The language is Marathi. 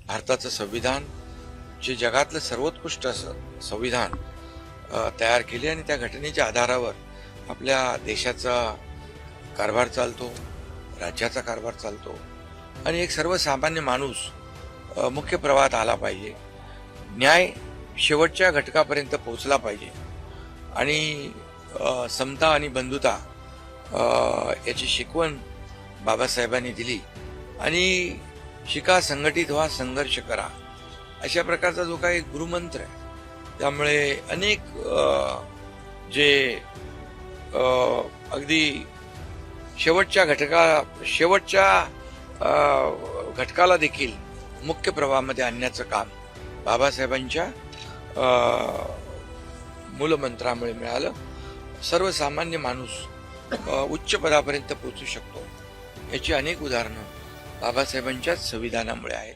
भारताचं संविधान जे जगातलं सर्वोत्कृष्ट असं संविधान तयार केले आणि त्या घटनेच्या आधारावर आपल्या देशाचा कारभार चालतो, राज्याचा कारभार चालतो आणि एक सर्वसामान्य माणूस मुख्य प्रवाहात आला पाहिजे. न्याय शेवटच्या घटकापर्यंत पोहोचला पाहिजे आणि समता आणि बंधुता याची शिकवण बाबासाहेबांनी दिली आणि शिका, संघटित व्हा, संघर्ष करा, अशा प्रकारचा जो काही गुरुमंत्र आहे. त्यामुळे अनेक जे अगदी शेवटच्या घटकाला देखील मुख्य प्रवाहामध्ये आणण्याचं काम बाबासाहेबांच्या मूलमंत्रामुळे मिळालं. सर्वसामान्य माणूस उच्च पदापर्यंत पोहोचू शकतो याची अनेक उदाहरणं बाबासाहेबांच्याच संविधानामुळे आहेत.